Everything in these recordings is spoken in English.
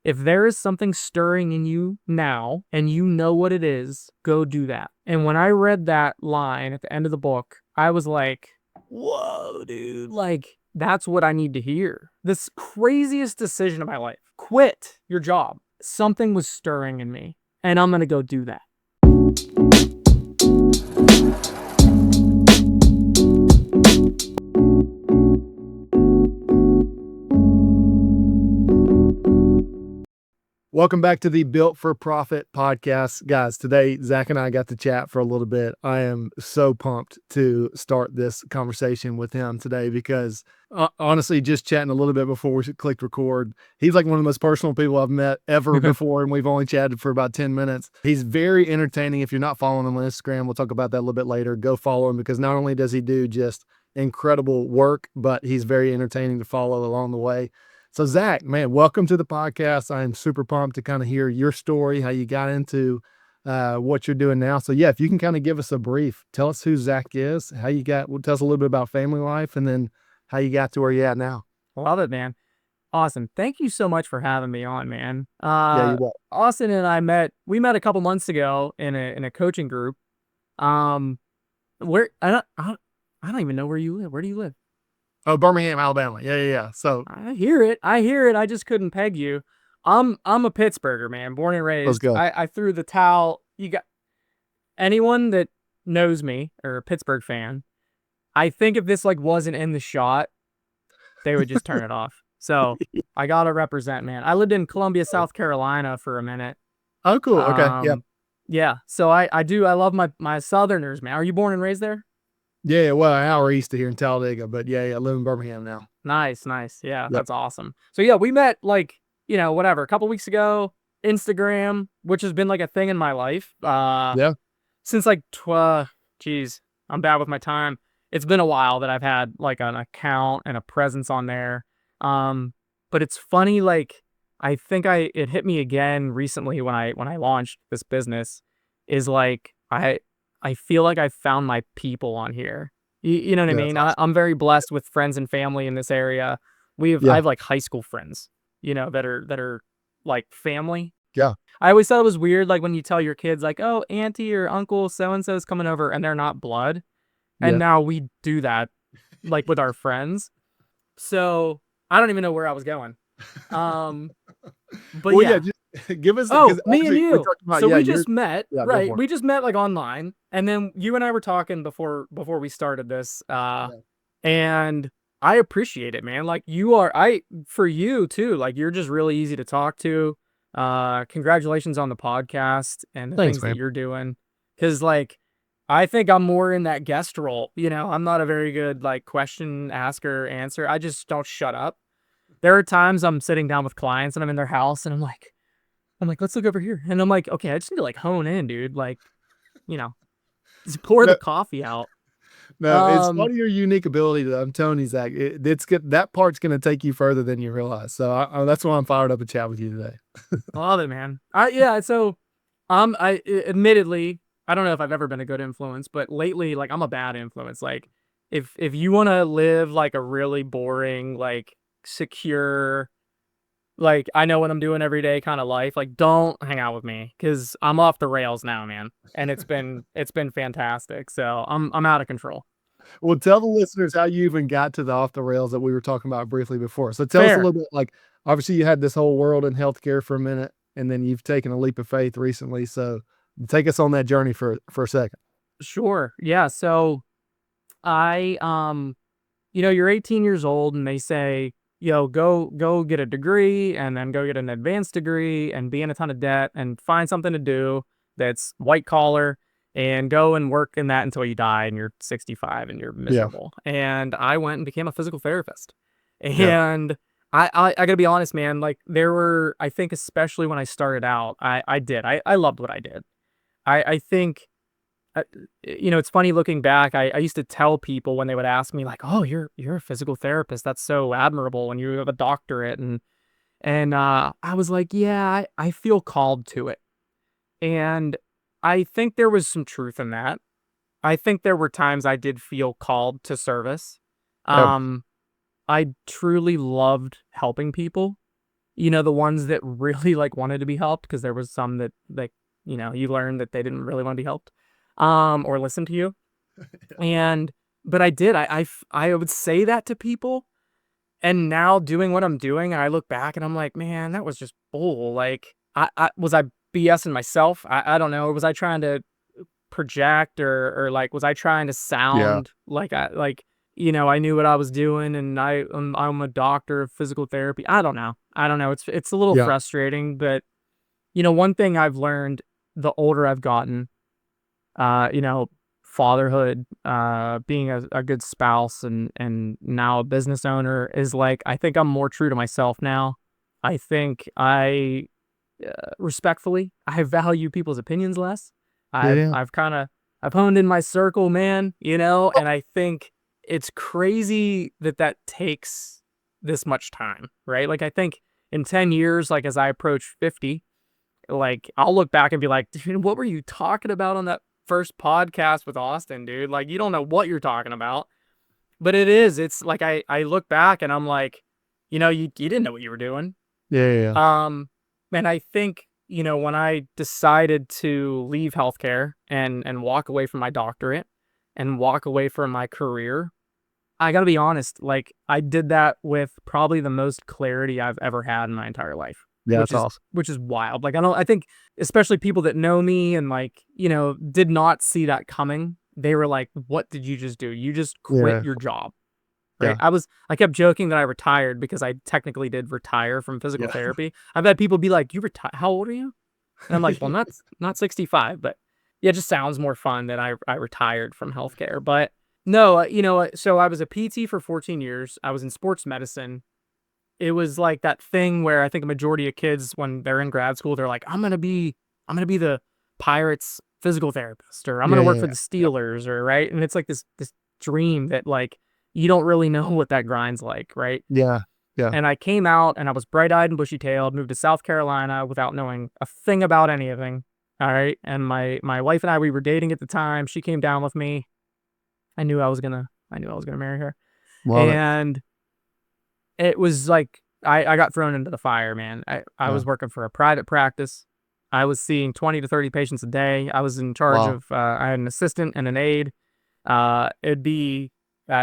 If there is something stirring in you now and you know what it is, go do that. And when I read that line at the end of the book, I was like, whoa, dude, like that's what I need to hear. This craziest decision of my life, quit your job. Something was stirring in me and I'm going to go do that. Welcome back to the Built for Profit podcast. Guys, today, Zach and I got to chat for a little bit. I am so pumped to start this conversation with him today because honestly, just chatting a little bit before we clicked record, he's like one of the most personal people I've met ever before, and we've only chatted for about 10 minutes. He's very entertaining. If you're not following him on Instagram, we'll talk about that a little bit later. Go follow him because not only does he do just incredible work, but he's very entertaining to follow along the way. So Zach, man, welcome to the podcast. I am super pumped to kind of hear your story, how you got into what you're doing now. So yeah, if you can kind of give us a brief, tell us who Zach is, tell us a little bit about family life, and then how you got to where you're at now. Love it, man. Awesome. Thank you so much for having me on, man. Yeah, you're welcome. Austin and we met a couple months ago in a coaching group. Where I don't even know where you live. Where do you live? Oh, Birmingham, Alabama. Yeah. So I hear it. I just couldn't peg you. I'm a Pittsburgher, man, born and raised. let's go. I threw the towel. You got anyone that knows me or a Pittsburgh fan, I think if this like wasn't in the shot, they would just turn it off. So I gotta represent, man. I lived in Columbia, South Carolina for a minute. Oh, cool. Okay. Yeah. Yeah. So I love my Southerners, man. Are you born and raised there? Yeah. Well, an hour east of here in Talladega, but yeah, I live in Birmingham now. Nice. Yeah, Yep. that's awesome. So yeah, we met like, whatever, a couple weeks ago, Instagram, which has been like a thing in my life. Yeah. Since like, I'm bad with my time. It's been a while that I've had like an account and a presence on there. But it's funny, like, I think it hit me again recently when I launched this business is like, I feel like I found my people on here. You know what I mean? Awesome. I'm very blessed with friends and family in this area. I have like high school friends, that are like family. Yeah. I always thought it was weird, like when you tell your kids like, oh, auntie or uncle so-and-so is coming over and they're not blood. And now we do that like with our friends. So I don't even know where I was going. But well, yeah. Just give us. Me and you. We just met, Yeah, right? We just met like online, and then you and I were talking before we started this. And I appreciate it, man. Like for you too. Like you're just really easy to talk to. Congratulations on the podcast and the things that you're doing. Because like, I think I'm more in that guest role. I'm not a very good like question asker answer. I just don't shut up. There are times I'm sitting down with clients and I'm in their house and I'm like, let's look over here. And I'm like, okay, I just need to like hone in, dude. Like, just pour the coffee out. No, it's part of your unique ability. I'm telling you, Zach, it's good. That part's going to take you further than you realize. So that's why I'm fired up to chat with you today. Love it, man. So, admittedly, I don't know if I've ever been a good influence, but lately, like I'm a bad influence. Like if you want to live like a really boring, like secure, like I know what I'm doing every day kind of life, like don't hang out with me because I'm off the rails now, man. And it's been fantastic. So I'm out of control. Well, tell the listeners how you even got to the off the rails that we were talking about briefly before. So tell us a little bit, like obviously you had this whole world in healthcare for a minute, and then you've taken a leap of faith recently. So take us on that journey for a second. Sure. Yeah. So I you're 18 years old and they say, go get a degree and then go get an advanced degree and be in a ton of debt and find something to do that's white collar and go and work in that until you die and you're 65 and you're miserable. Yeah. And I went and became a physical therapist. And I gotta be honest, man, like I think especially when I started out, I loved what I did. I think, it's funny looking back. I used to tell people when they would ask me like, "Oh, you're a physical therapist. That's so admirable when you have a doctorate." And I was like, "Yeah, I feel called to it." And I think there was some truth in that. I think there were times I did feel called to service. I truly loved helping people. the ones that really like wanted to be helped, because there was some that like, you learned that they didn't really want to be helped, or listen to you. And, but I did, I would say that to people. And now doing what I'm doing, I look back and I'm like, man, that was just bull. Like, was I BSing myself? I don't know. Or was I trying to project, or like, was I trying to Yeah. sound like I knew what I was doing, and I'm a doctor of physical therapy. I don't know. I don't know. It's a little Yeah. frustrating, but one thing I've learned the older I've gotten, uh, you know, fatherhood, being a good spouse, and now a business owner, is like, I think I'm more true to myself now. I think respectfully, I value people's opinions less. Yeah. I've Yeah. I've kind of I've honed in my circle, man, and I think it's crazy that that takes this much time, right? Like, I think in 10 years, like as I approach 50, like I'll look back and be like, dude, what were you talking about on that first podcast with Austin, dude? Like, you don't know what you're talking about. But it's like, I look back and I'm like, you didn't know what you were doing. Yeah. Yeah. Um, and I think, when I decided to leave healthcare and walk away from my doctorate and walk away from my career, I gotta be honest, like, I did that with probably the most clarity I've ever had in my entire life, Yeah, which that's is awesome. which is wild. Like, I think especially people that know me and, like, did not see that coming. They were like, "What did you just do? You just quit Yeah. your job." Right? Yeah. I kept joking that I retired, because I technically did retire from physical Yeah. therapy. I've had people be like, "You retire? How old are you?" And I'm like, "Well, not 65, but yeah, it just sounds more fun that I retired from healthcare." But no, so I was a PT for 14 years. I was in sports medicine. It was like that thing where I think a majority of kids, when they're in grad school, they're like, I'm gonna be the Pirates physical therapist, or I'm Yeah. gonna work Yeah. for the Yeah. Steelers, or right. And it's like this dream that, like, you don't really know what that grind's like, right? Yeah. Yeah. And I came out and I was bright-eyed and bushy-tailed, moved to South Carolina without knowing a thing about anything. All right. And my wife and I, we were dating at the time. She came down with me. I knew I was gonna marry her. Love it. And it was like, I got thrown into the fire, man. I Yeah. was working for a private practice. I was seeing 20 to 30 patients a day. I was in charge Wow. of, I had an assistant and an aide. I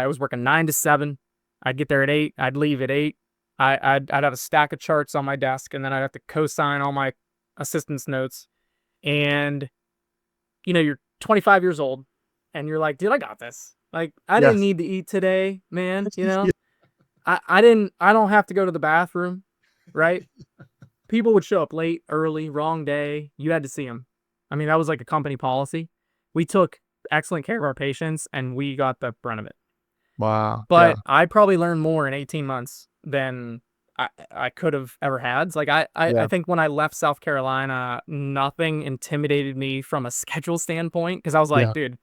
was working 9 to 7. I'd get there at 8. I'd leave at 8. I'd have a stack of charts on my desk, and then I'd have to co-sign all my assistant's notes. And, you're 25 years old, and you're like, dude, I got this. Like, I didn't Yes. need to eat today, man. Yeah. I don't have to go to the bathroom, right? People would show up late, early, wrong day. You had to see them. I mean, that was like a company policy. We took excellent care of our patients, and we got the brunt of it. Wow. Yeah. But I probably learned more in 18 months than I could have ever had. Like, I Yeah. think when I left South Carolina, nothing intimidated me from a schedule standpoint, because I was like, Yeah. dude,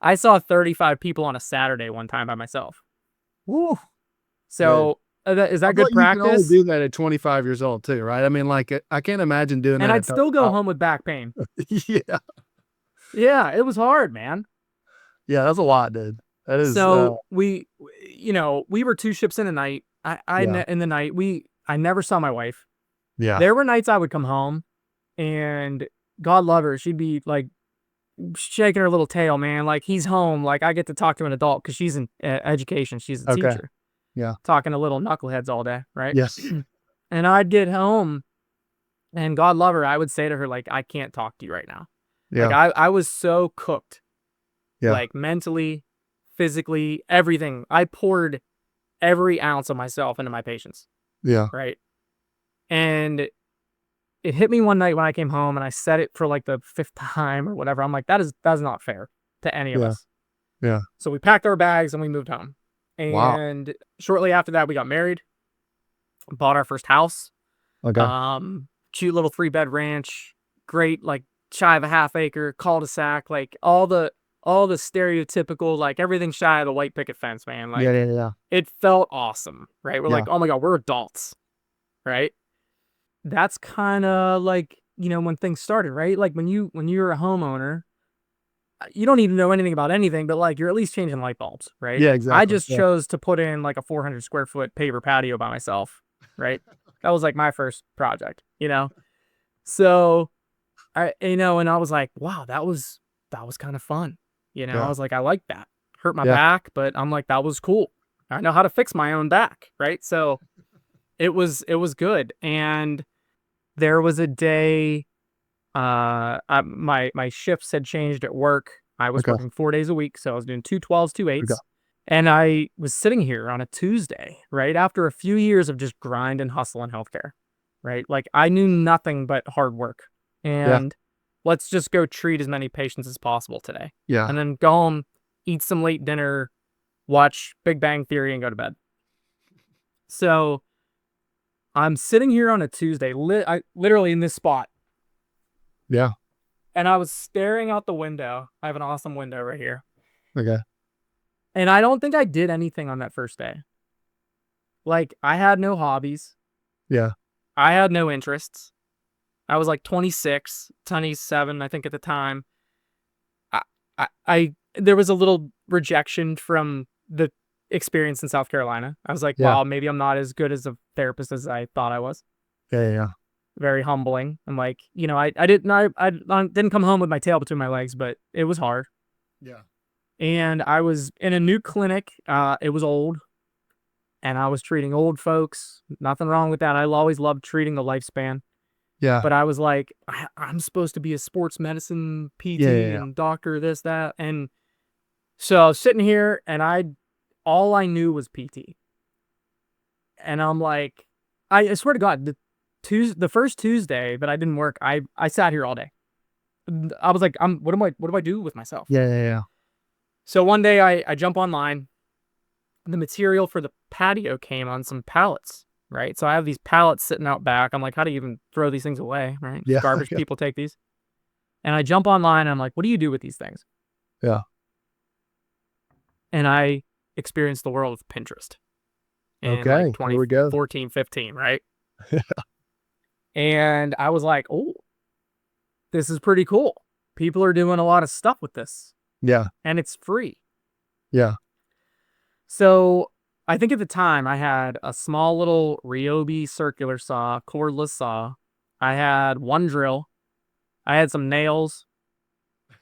I saw 35 people on a Saturday one time by myself. Woo. Dude. So, is I that feel good like you can only practice? do that at 25 years old too, right? I mean, like, I can't imagine doing And that I'd at still go 35. home with back pain. Yeah. Yeah, it was hard, man. Yeah, that's a lot, dude. That is, So we were two ships in a night. yeah. In the night, I never saw my wife. Yeah. There were nights I would come home, and God love her, she'd be like shaking her little tail, man. Like, he's home. Like, I get to talk to an adult, because she's in education. She's a Okay. teacher, Yeah. talking to little knuckleheads all day, right? Yes. And I'd get home, and God love her, I would say to her, like, I can't talk to you right now. Like, Yeah. I was so cooked, Yeah. like, mentally, physically, everything. I poured every ounce of myself into my patients, Yeah. right? And it hit me one night when I came home, and I said it for like the fifth time or whatever. I'm like, that's not fair to any of Yeah. us. Yeah. So we packed our bags and we moved home. Wow. And shortly after that, we got married, bought our first house. Okay. Cute little 3-bed ranch, great, like, shy of a half acre, cul-de-sac, like all the stereotypical, like, everything shy of the white picket fence, man. Yeah. Like, Yeah. Yeah. it felt awesome, right? We're Yeah. like, oh my God, we're adults, right? That's kind of like, when things started, right? Like, when you're a homeowner, you don't need to know anything about anything, but, like, you're at least changing light bulbs, right? Yeah. I Exactly. just Yeah. chose to put in like a 400 square foot paver patio by myself, right? That was like my first project, you know? So and I was like, wow, that was kind of fun. I Yeah. was like, I like that. Hurt my Yeah. back, but I'm like, that was cool. I know how to fix my own back, right? So it was good. And there was a day, my shifts had changed at work. I was Okay. working 4 days a week, so I was doing 2 12s, two Okay. eights. And I was sitting here on a Tuesday, right after a few years of just grind and hustle in healthcare, right? Like I knew nothing but hard work, Yeah. and let's just go treat as many patients as possible today, Yeah. and then go home, eat some late dinner, watch Big Bang Theory, and go to bed. So I'm sitting here on a Tuesday, literally in this spot, Yeah. and I was staring out the window. I have an awesome window right here. Okay. And I don't think I did anything on that first day. Like, I had no hobbies. Yeah. I had no interests. I was like 26, 27, I think at the time. I, there was a little rejection from the experience in South Carolina. I was like, Yeah. wow, maybe I'm not as good as a therapist as I thought I was. Yeah. Yeah. Very humbling. I'm like, I didn't come home with my tail between my legs, but it was hard. Yeah. And I was in a new clinic. It was old, and I was treating old folks. Nothing wrong with that. I always loved treating the lifespan. Yeah. But I was like, I'm supposed to be a sports medicine Yeah. Yeah. PT Yeah. and doctor, this, that. And so I was sitting here, and all I knew was PT. And I'm like, I swear to God, the first Tuesday that I didn't work, I sat here all day. I was like, what do I do with myself? Yeah. Yeah. Yeah. So one day I jump online. The material for the patio came on some pallets, right? So I have these pallets sitting out back. I'm like, how do you even throw these things away, right? Yeah. Garbage Yeah. people take these. And I jump online and I'm like, what do you do with these things? Yeah. And I experienced the world of Pinterest in like Okay. Here we go. 2014, 15, right? And I was like, oh, this is pretty cool. People are doing a lot of stuff with this, Yeah. and it's free. Yeah. So I think at the time I had a small little Ryobi circular saw, cordless saw. I had one drill. I had some nails.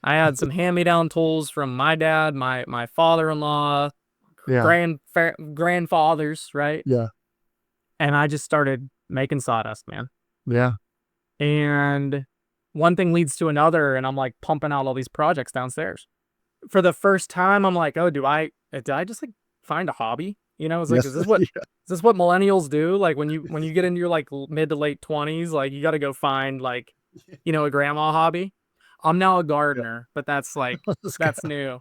I had some hand-me-down tools from my dad, my father-in-law, Yeah. grandfathers, right? Yeah. And I just started making sawdust, man. Yeah. And one thing leads to another, and I'm like pumping out all these projects downstairs. For the first time, I'm like, oh, did I just like find a hobby? It's like, Yes. is this what Yeah. is this what millennials do? Like when you get into your like mid to late 20s, like you got to go find like, a grandma hobby. I'm now a Yeah. gardener, but that's like Let's go. that's new.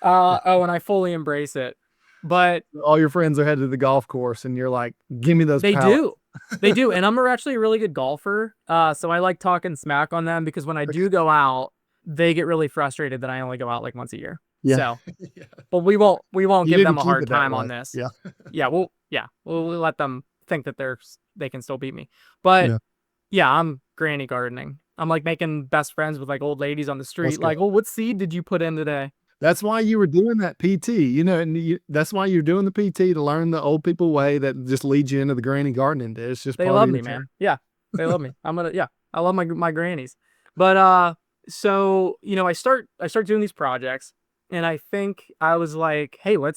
Yeah. Oh, and I fully embrace it. But All your friends are headed to the golf course, and you're like, "Give me those they pallets." do. They do. And I'm actually a really good golfer. So I like talking smack on them because when I do go out, they get really frustrated that I only go out like once a year. Yeah. So, Yeah. but we won't You give didn't them a keep hard it that time on way. this. Yeah. We'll let them think that they can still beat me. But Yeah. yeah, I'm granny gardening. I'm like making best friends with like old ladies on the Let's street. go. Like, well, what seed did you put in today? That's why you were doing that PT, and that's why you're doing the PT to learn the old people way that just leads you into the granny gardening. It's just They part of love your me, journey. man. Yeah, they love me. Yeah, I love my grannies. But so I start doing these projects, and I think I was like, hey, I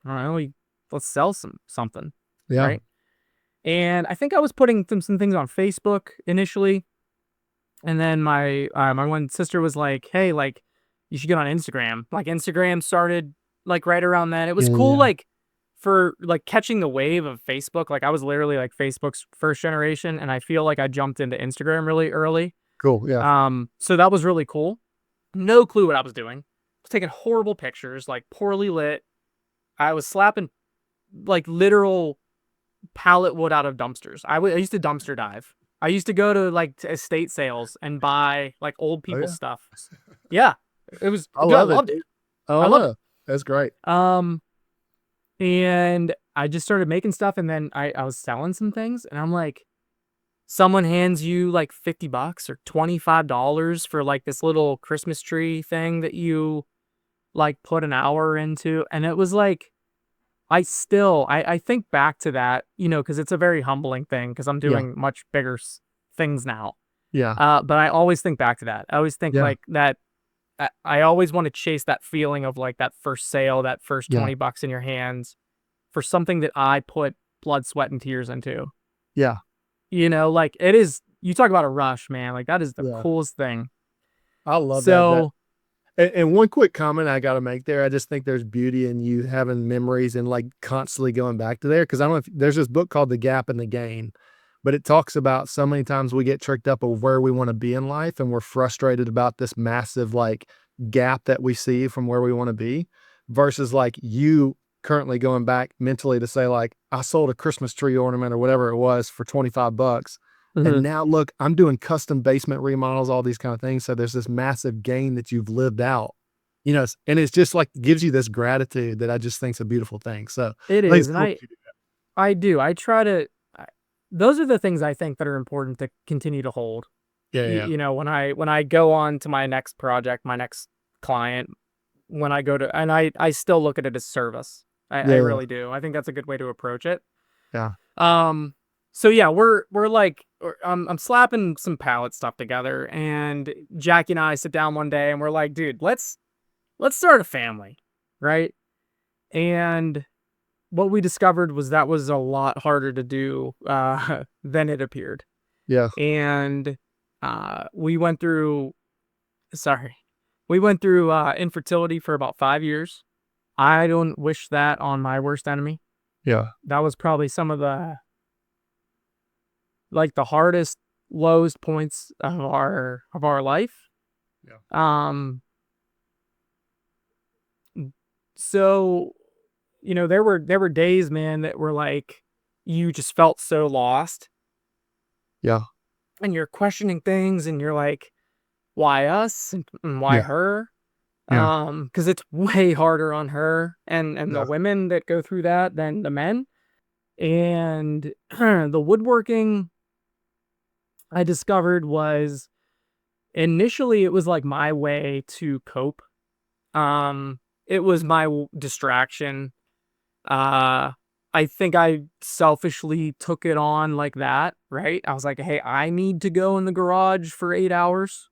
don't know, let's sell something, Yeah. right? And I think I was putting some things on Facebook initially, and then my one sister was like, hey, like you should get on Instagram. Like Instagram started like right around then. It was Yeah. cool, Yeah. like for like catching the wave of Facebook. Like I was literally like Facebook's first generation, and I feel like I jumped into Instagram really early. Cool. Yeah. So that was really cool. No clue what I was doing. I was taking horrible pictures, like poorly lit. I was slapping like literal pallet wood out of dumpsters. I used to dumpster dive. I used to go to like to estate sales and buy like old Oh people's yeah. stuff. Yeah, it was I good. I love it, loved it. dude. Oh, I I loved it. know. That's great. And I just started making stuff, and then I was selling some things, and I'm like, someone hands you like $50 or $25 for like this little Christmas tree thing that you like put an hour into, and it was like I think back to that, because it's a very humbling thing because I'm Yeah. doing much bigger things now. Yeah. But I always think back to that. I always think Yeah. like that. I always want to chase that feeling of like that first sale, that first Yeah. 20 bucks in your hands for something that I put blood, sweat, and tears into. Yeah. Like it is. You talk about a rush, man. Like that is the Yeah. coolest thing. I love that. So, And one quick comment I gotta make there, I just think there's beauty in you having memories and, like, constantly going back to there. Because I don't know if there's this book called The Gap and the Gain, but it talks about so many times we get tricked up of where we wanna be in life, and we're frustrated about this massive, like, gap that we see from where we wanna be, versus, like, you currently going back mentally to say, like, "I sold a Christmas tree ornament," or whatever it was, for 25 bucks. And mhm. now look, I'm doing custom basement remodels, all these kind of things. So there's this massive gain that you've lived out, and it's just like gives you this gratitude that I just think is a beautiful thing. So It I think is, it's and cool that you do that. I do. I try to. Those are the things I think that are important to continue to hold. Yeah, yeah, When I go on to my next project, my next client, when I go to, and I still look at it as service. I yeah, yeah, really do. I think that's a good way to approach it. yeah, Um, so yeah, we're like, I'm slapping some palette stuff together, and Jackie and I sit down one day, and we're like, dude, let's start a family, right? And what we discovered was that was a lot harder to do than it appeared. yeah, And we went through, sorry, we went through infertility for about 5 years. I don't wish that on my worst enemy. yeah, That was probably some of the hardest lowest points of our life. yeah, Um, so there were days, man, that were like you just felt so lost, yeah, and you're questioning things, and you're like, why us and why yeah, her? yeah, Because it's way harder on her and the yeah, women that go through that than the men. And the woodworking I discovered was initially it was like my way to cope. It was my distraction. Uh, I think I selfishly took it on like that, right? I was like, "Hey, I need to go in the garage for 8 hours."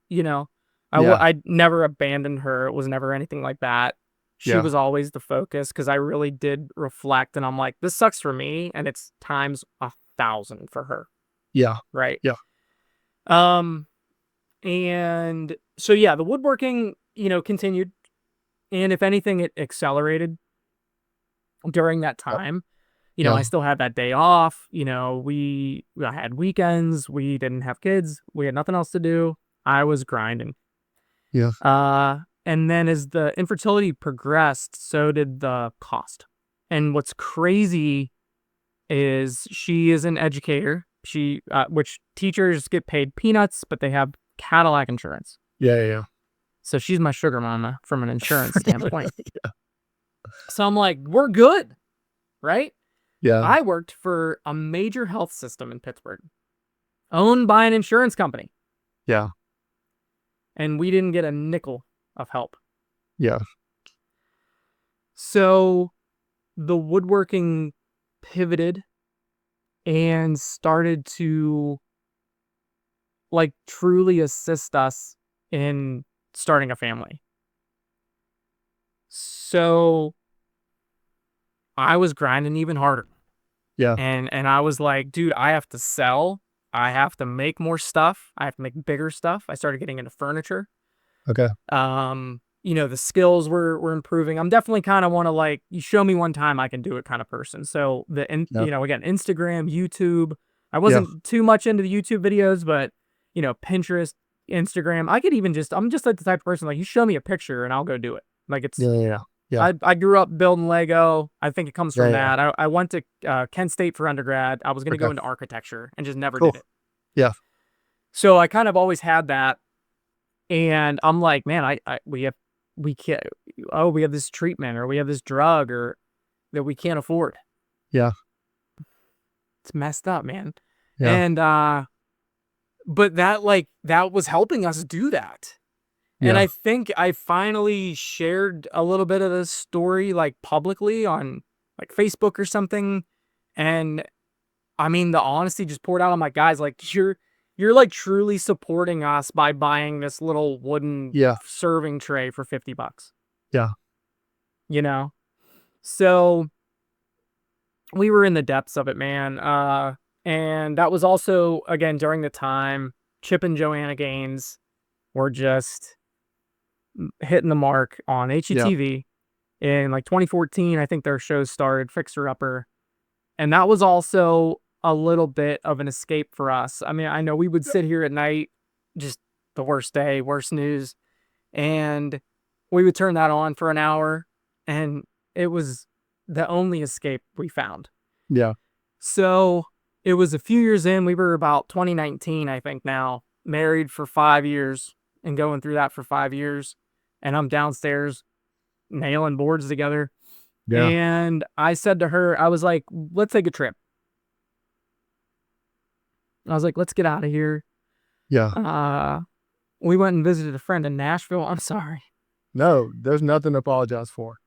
You know? yeah, I never abandoned her, it was never anything like that. She yeah, was always the focus because I really did reflect, and I'm like, "This sucks for me, and it's times 1,000 for her." yeah, Right? yeah, Um, and so, yeah, the woodworking, continued, and if anything, it accelerated during that yeah, time. yeah, I still had that day off. I had weekends. We didn't have kids. We had nothing else to do. I was grinding. yeah, And then as the infertility progressed, so did the cost. And what's crazy is she is an educator. Which teachers get paid peanuts, but they have Cadillac insurance. yeah, yeah, So she's my sugar mama from an insurance standpoint. yeah, So I'm like, we're good, right? yeah, I worked for a major health system in Pittsburgh, owned by an insurance company, yeah, and we didn't get a nickel of help. yeah, So the woodworking pivoted and started to like truly assist us in starting a family. So I was grinding even harder. yeah, And I was like, dude, I have to sell. I have to make more stuff. I have to make bigger stuff. I started getting into furniture. okay, The skills were improving. I'm definitely kind of want to like you show me one time I can do it kind of person. So yeah, again, Instagram, YouTube. I yeah, wasn't too much into the YouTube videos, but Pinterest, Instagram. I'm just like the type of person like you show me a picture and I'll go do it. Like it's yeah, yeah, yeah, I grew up building Lego. I think it comes yeah, from yeah, that. I went to Kent State for undergrad. I was going to okay, go into architecture and just never cool, did it. yeah, So I kind of always had that. And I'm like, man, we can't, oh, we have this treatment or we have this drug or that we can't afford. yeah, It's messed up, man. yeah, And, but that was helping us do that. And yeah, I think I finally shared a little bit of this story like publicly on like Facebook or something. And I mean, the honesty just poured out. I'm like, guys, like you're like truly supporting us by buying this little wooden Yeah. serving tray for $50, Yeah. you know? So we were in the depths of it, man. And that was also, again, during the time Chip and Joanna Gaines were just hitting the mark on Yeah. HGTV in like 2014. I think their show started, Fixer Upper. And that was also a little bit of an escape for us. I mean, I know we would sit here at night, just the worst day, worst news, and we would turn that on for an hour, and it was the only escape we found. Yeah. So it was a few years in, we were about 2019, I think now, married for 5 years and going through that for 5 years. And I'm downstairs nailing boards together. Yeah. And I said to her, I was like, let's take a trip. I was like, let's get out of here. Yeah. Uh, we went and visited a friend in Nashville. I'm sorry. No, there's nothing to apologize for.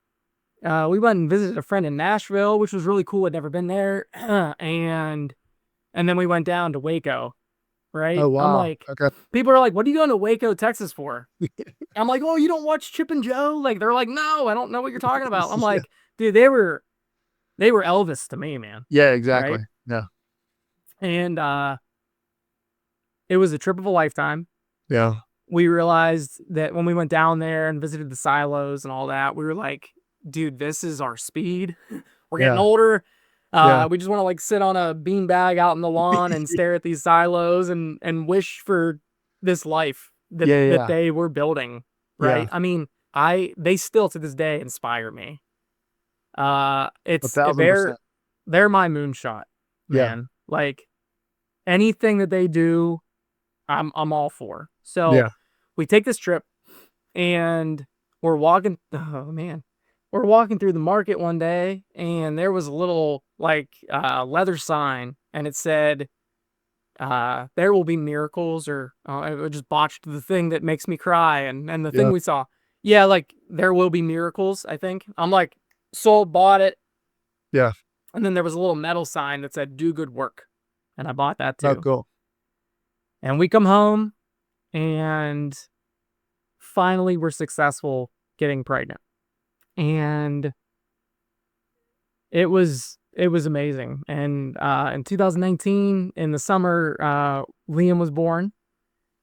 We went and visited a friend in Nashville, which was really cool. I'd never been there. And then we went down to Waco, right? Oh, I'm wow. like, Okay. people are like, what are you going to Waco, Texas for? I'm like, oh, you don't watch Chip and Joe? Like, they're like, no, I don't know what you're talking about. I'm Yeah. like, dude, they were Elvis to me, man. Yeah, exactly. Right? Yeah. And it was a trip of a lifetime. Yeah. We realized that when we went down there and visited the silos and all that, we were like, dude, this is our speed. We're getting Yeah. older. Yeah. We just want to like sit on a beanbag out in the lawn and stare at these silos and wish for this life that Yeah. that Yeah. they were building. Yeah. Right. I mean, they still to this day inspire me. It's 1,000%. they're my moonshot, Yeah. man. Like anything that they do, I'm all for. So Yeah. we take this trip and we're walking. Oh man, we're walking through the market one day, and there was a little like leather sign, and it said, "There will be miracles," or I just botched the thing that makes me cry, and the thing Yeah. we saw, yeah, like there will be miracles. I think I'm like sold, bought it, Yeah. and then there was a little metal sign that said "Do good work," and I bought that Oh, too. cool. And we come home, and finally we're successful getting pregnant. And it was amazing. And in 2019 in the summer, Liam was born,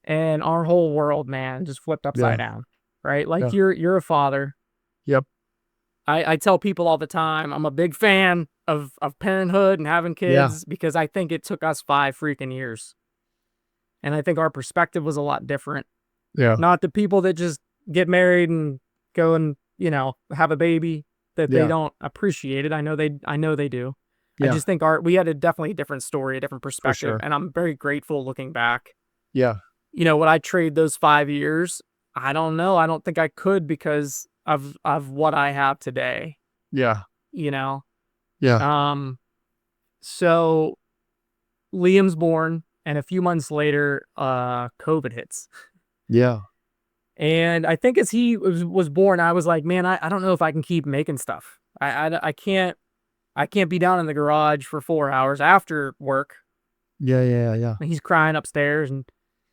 and our whole world, man, just flipped upside Yeah. down. Right? Like Yeah. you're a father. Yep. I tell people all the time, I'm a big fan of parenthood and having Yeah. kids because I think it took us 5 freaking years. And I think our perspective was a lot different. Yeah. Not the people that just get married and go and, have a baby that they Yeah. don't appreciate it. I know they do. I Yeah. just think we had a definitely a different story, a different For perspective, sure. and I'm very grateful looking back. Yeah. Would I trade those 5 years? I don't know. I don't think I could because of what I have today, Yeah. you know. Yeah. Um so Liam's born, and a few months later COVID hits. Yeah. And I think as he was born, I was like, man, I don't know if I can keep making stuff. I can't be down in the garage for 4 hours after work. Yeah. Yeah. Yeah. And he's crying upstairs, and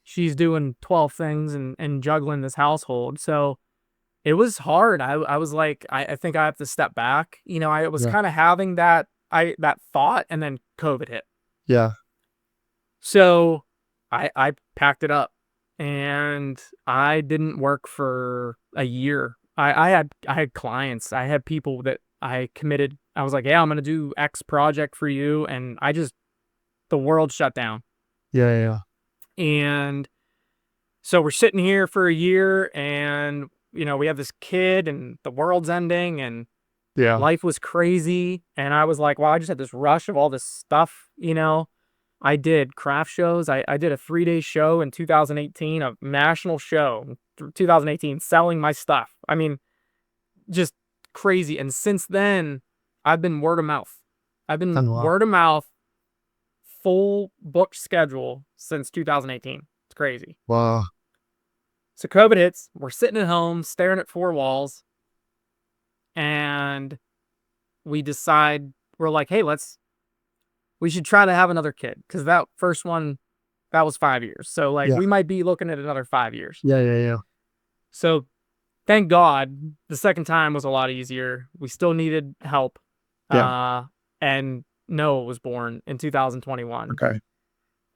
she's doing 12 things and juggling this household. So it was hard. I was like, I think I have to step back. I was Yeah. kind of having that thought, and then COVID hit. Yeah. So I packed it up, and I didn't work for a year. I had clients. I had people that I committed. I was like, yeah, I'm gonna do X project for you, and the world shut down. Yeah. Yeah. And so we're sitting here for a year, and we have this kid, and the world's ending, and Yeah. life was crazy. And I was like, wow, I just had this rush of all this stuff. I did craft shows. I did a 3-day show in 2018, a national show in 2018, selling my stuff. I mean, just crazy. And since then, I've been word of mouth. I've been Oh, wow. word of mouth, full booked schedule since 2018. It's crazy. Wow. So COVID hits. We're sitting at home, staring at four walls, and we're like, hey, we should try to have another kid. Cause that first one, that was 5 years. So like Yeah. we might be looking at another 5 years. Yeah. Yeah. Yeah. So thank God the second time was a lot easier. We still needed help. Yeah. And Noah was born in 2021. Okay.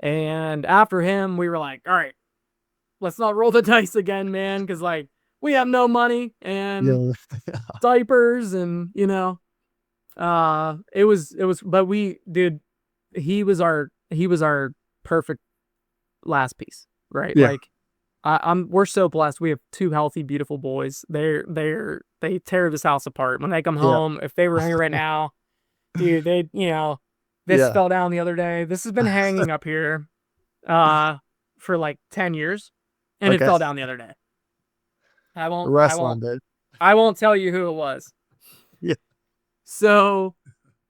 And after him, we were like, all right, let's not roll the dice again, man. Cause like we have no money and Yeah. diapers and, but dude, he was our perfect last piece, right? Yeah. Like we're so blessed. We have two healthy, beautiful boys. They tear this house apart. When they come Yeah. home, if they were here right now, dude, this Yeah. fell down the other day. This has been hanging up here, for like 10 years and it Okay. fell down the other day. I won't, I Wrestling, won't, dude. I won't tell you who it was. Yeah. So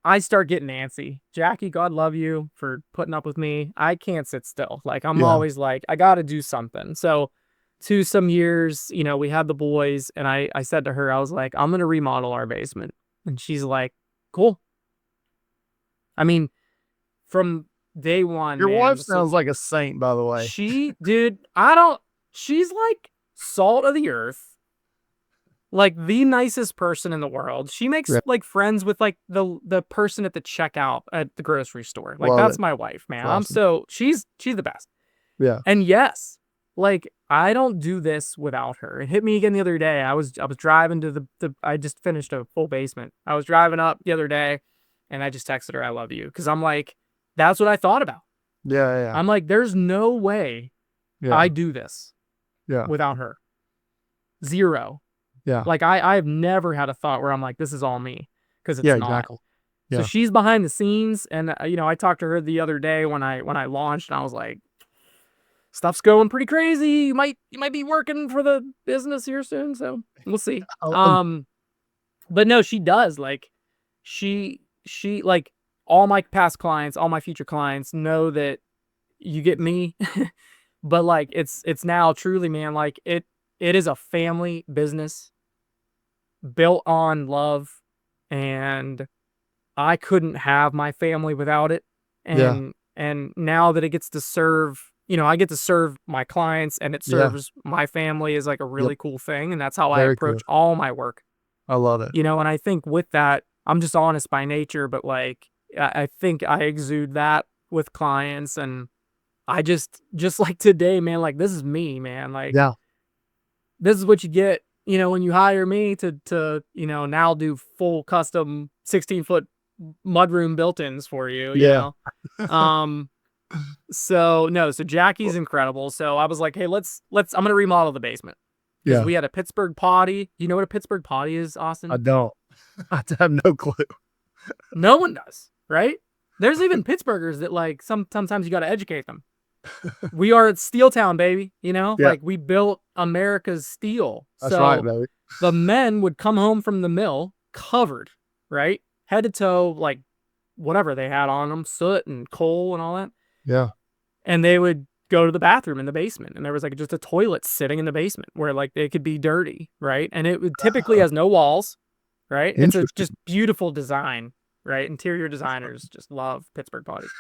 I start getting antsy. Jackie, God love you for putting up with me. I can't sit still. Like I'm Yeah. always like, I got to do something. So to some years, we had the boys and I said to her, I was like, I'm going to remodel our basement. And she's like, cool. I mean, from day one, Your man, wife sounds like a saint, by the way. dude, she's like salt of the earth. Like the nicest person in the world. She makes Yeah. like friends with like the person at the checkout at the grocery store. Like Love that's it. my wife, man. Awesome. She's the best. Yeah. And yes, like I don't do this without her. It hit me again the other day. I was driving to I just finished a full basement. I was driving up the other day and I just texted her, I love you. Cause I'm like, that's what I thought about. Yeah. Yeah. I'm like, there's no way Yeah. I do this Yeah. without her. Zero. Yeah. Like I've never had a thought where I'm like, this is all me, because it's Yeah. not. Exactly. So Yeah. she's behind the scenes, and I talked to her the other day when I launched, and I was like, stuff's going pretty crazy. You might be working for the business here soon, so we'll see. But no, she does. Like she like all my past clients, all my future clients know that you get me, but like it's now truly, man, like it is a family business built on love, and I couldn't have my family without it. Yeah. And now that it gets to serve, I get to serve my clients and it Yeah. serves my family is like a Yep. really cool thing. And that's how I Very cool. approach all my work, I love it. and I think with that, I'm just honest by nature, but like, I think I exude that with clients, and I just like today, man, like this is me, man. Like, Yeah. this is what you get, when you hire me to now do full custom 16-foot mudroom built-ins for you, Yeah. So Jackie's incredible. So I was like, hey, I'm gonna remodel the basement because Yeah. we had a Pittsburgh potty. You know what a Pittsburgh potty is, Austin? I don't. I have no clue. No one does, right? There's even Pittsburghers that like sometimes you got to educate them. We are at Steel Town, baby. Yeah. Like we built America's steel. That's So right, baby. the men would come home from the mill covered, right? Head to toe, like whatever they had on them, soot and coal and all that. Yeah. And they would go to the bathroom in the basement. And there was like just a toilet sitting in the basement where like they could be dirty, right? And it would typically has no walls, right? It's a just beautiful design, right? Interior designers just love Pittsburgh potties.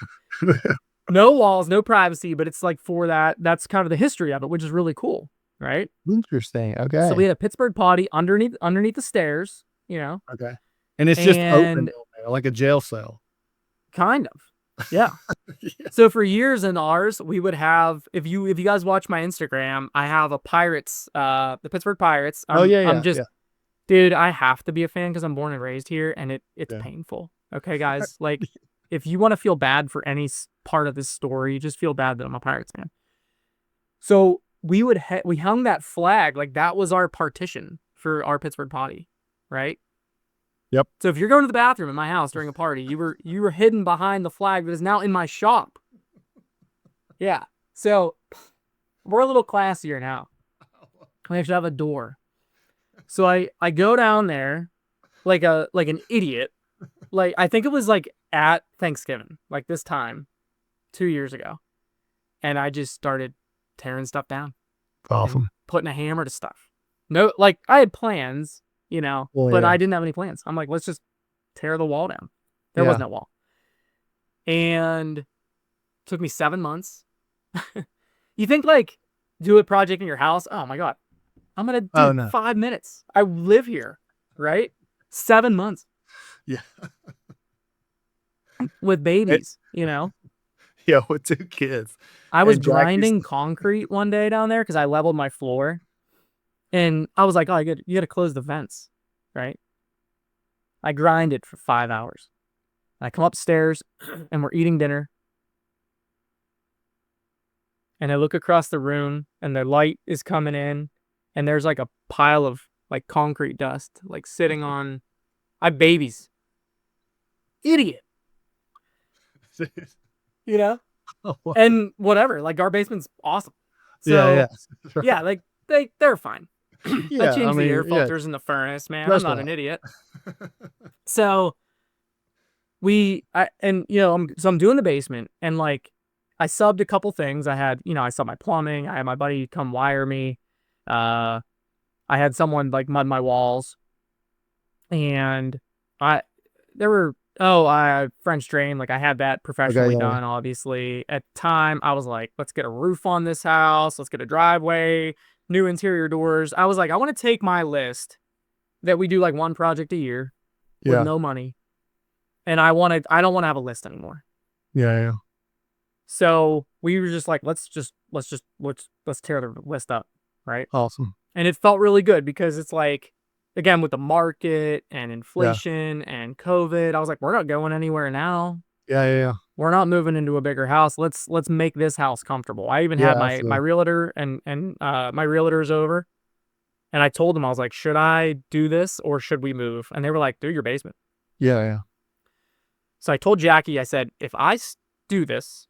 No walls, no privacy, but it's like for that. That's kind of the history of it, which is really cool, right? Interesting. Okay. So we had a Pittsburgh potty underneath the stairs, Okay. And it's just open down there, like a jail cell. kind of, yeah. Yeah. So for years in ours, we would have, if you guys watch my Instagram, I have a Pirates, the Pittsburgh Pirates. I'm just, dude, I have to be a fan because I'm born and raised here, and it's painful. Okay, guys, like if you want to feel bad for any part of this story, just feel bad that I'm a Pirates fan. So we hung that flag, like that was our partition for our Pittsburgh potty, right? Yep. So if you're going to the bathroom in my house during a party, you were hidden behind the flag that is now in my shop. Yeah. So we're a little classier now. We actually have a door. So I go down there like an idiot. Like I think it was like at Thanksgiving, like this time 2 years ago. And I just started tearing stuff down. Awesome. Putting a hammer to stuff. No, like I had plans, but yeah. I didn't have any plans. I'm like, let's just tear the wall down. There was Yeah. no wall. And it took me 7 months. You think like do a project in your house? Oh my God. I'm going to Oh, do no. 5 minutes. I live here, right? 7 months Yeah. with It babies, you know? yeah, with 2 kids. I was And Jackie's grinding concrete one day down there because I leveled my floor. And I was like, oh, you got to close the vents, right? I grinded for 5 hours. I come upstairs and we're eating dinner. And I look across the room and the light is coming in. And there's like a pile of like concrete dust, like sitting on. I have babies. Idiot, you know? Oh, wow. And whatever, like our basement's awesome. Yeah, So, yeah. Right. yeah, like they're fine. I Yeah, I changed the air mean, yeah, filters in the furnace, man. I'm that's not right. an idiot. So, I'm doing the basement and like I subbed a couple things. I subbed my plumbing. I had my buddy come wire me. Uh, I had someone like mud my walls, and I there were I French drain. Like I had that Okay, professionally yeah, yeah. done. Obviously, at the time I was like, let's get a roof on this house. Let's get a driveway, new interior doors. I was like, I want to take my list that we do like one project a year with Yeah. no money, and I don't want to have a list anymore. Yeah, yeah. So we were just like, let's tear the list up, right? Awesome. And it felt really good because it's like, again, with the market and Yeah. inflation and COVID, I was like, we're not going anywhere now. Yeah, yeah, yeah. We're not moving into a bigger house. Let's make this house comfortable. I even had Yeah, my absolutely. realtor and my realtors over, and I told them, I was like, should I do this or should we move? And they were like, do your basement. Yeah, yeah. So I told Jackie, I said, if I do this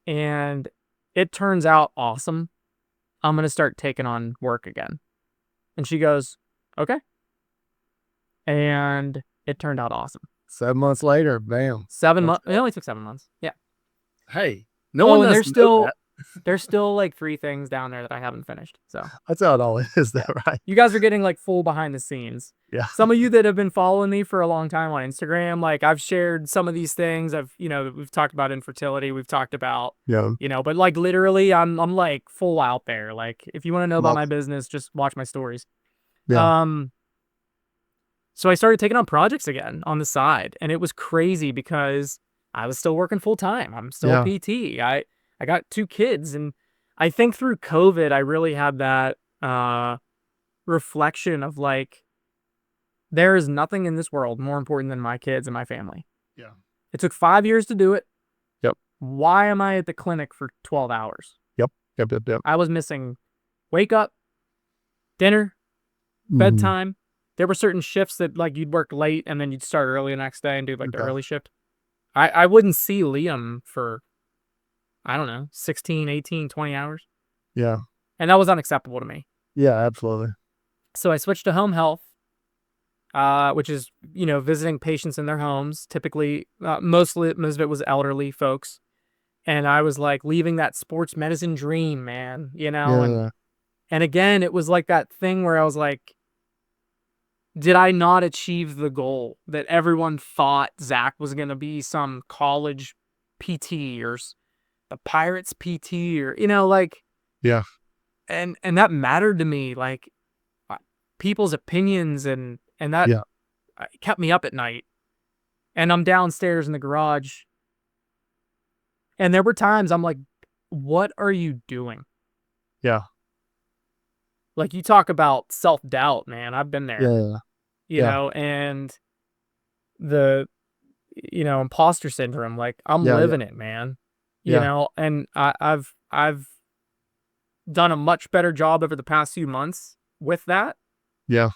and it turns out awesome, I'm going to start taking on work again. And she goes, okay. And it turned out awesome. 7 months later, bam. 7 Let's months. It go. only took 7 months. Yeah. Hey, no one Oh, and does know that. there's still like 3 things down there that I haven't finished. So That's how it always is though, yeah, right? you guys are getting like full behind the scenes. Yeah. Some of you that have been following me for a long time on Instagram, like I've shared some of these things. We've talked about infertility. We've talked about, Yeah. but like literally I'm like full out there. Like if you want to know about Well, my business, just watch my stories. yeah. Um, So I started taking on projects again on the side, and it was crazy because I was still working full time. I'm still a Yeah. PT. I got 2 kids, and I think through COVID, I really had that reflection of like, there is nothing in this world more important than my kids and my family. Yeah. It took 5 years to do it. Yep. Why am I at the clinic for 12 hours? Yep. Yep, yep, yep. I was missing wake up, dinner, Mhm. bedtime. There were certain shifts that like you'd work late and then you'd start early the next day and do like the Okay. early shift. I wouldn't see Liam for, I don't know, 16, 18, 20 hours. Yeah. And that was unacceptable to me. Yeah, absolutely. So I switched to home health, which is, visiting patients in their homes. Typically, most of it was elderly folks. And I was like leaving that sports medicine dream, man, Yeah, and yeah. and again, it was like that thing where I was like, did I not achieve the goal that everyone thought Zach was going to be some college PT or the Pirates PT or, like, Yeah. and that mattered to me, like people's opinions and that Yeah. kept me up at night. And I'm downstairs in the garage. And there were times I'm like, what are you doing? Yeah. Like you talk about self-doubt, man. I've been Yeah, there, yeah, yeah. and the imposter syndrome, like I'm Yeah, yeah. living it, man. Yeah. And I've done a much better job over the past few months with that, Yeah.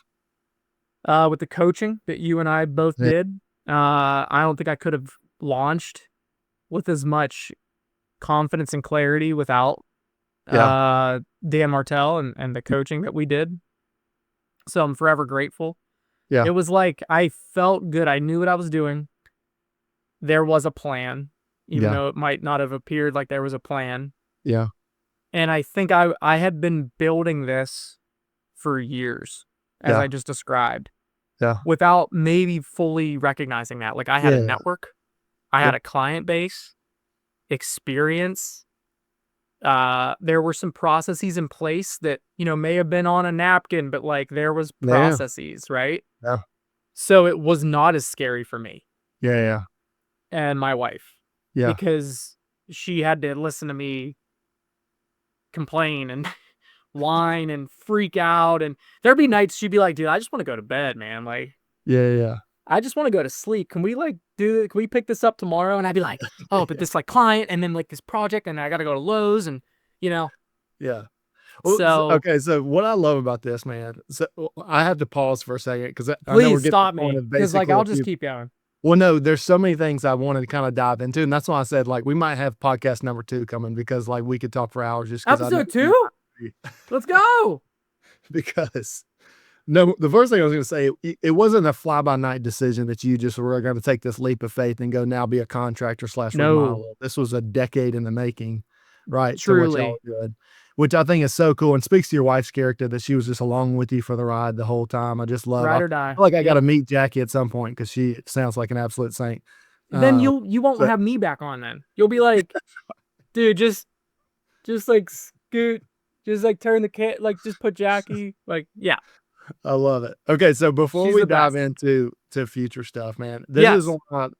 with the coaching that you and I both Yeah. did. I don't think I could have launched with as much confidence and clarity without Yeah. Dan Martell and the coaching that we did. So I'm forever grateful. Yeah. It was like I felt good. I knew what I was doing. There was a plan, even Yeah. though it might not have appeared like there was a plan. Yeah. And I think I had been building this for years, as Yeah. I just described. Yeah. without maybe fully recognizing that. Like I had a Yeah. network, I had Yep. a client base, experience. There were some processes in place that, may have been on a napkin, but like there was Yeah. processes, right? Yeah. So it was not as scary for me Yeah. Yeah. and my wife Yeah. because she had to listen to me complain and whine and freak out. And there'd be nights she'd be like, dude, I just want to go to bed, man. Like, Yeah. Yeah. I just want to go to sleep. Can we can we pick this up tomorrow? And I'd be like, oh, but this like client and then like this project and I got to go to Lowe's and, you know, Yeah. Well, so okay, so what I love about this, man, so I have to pause for a second because I know we're please getting to stop the point me of because like basically I'll a just few. keep going. Well, no, there's so many things I wanted to kind of dive into, and that's why I said like we might have podcast number 2 coming because like we could talk for hours just because I know Episode 2? Let's go. because no, the first thing I was going to say, it wasn't a fly by night decision that you just were going to take this leap of faith and go now be a contractor slash No, remodeler. This was a decade in the making, right? To what y'all truly. are doing, which I think is so cool and speaks to your wife's character that she was just along with you for the ride the whole time. I just love, I Ride or die. feel like I got Yep. to meet Jackie at some point because she sounds like an absolute saint. Then Uh, you won't but have me back on then. You'll be like, dude, just like scoot, just like turn the kit, like just put Jackie. Like, yeah, I love it. Okay, so before she's we the dive best. into future stuff, man, this is Yes, one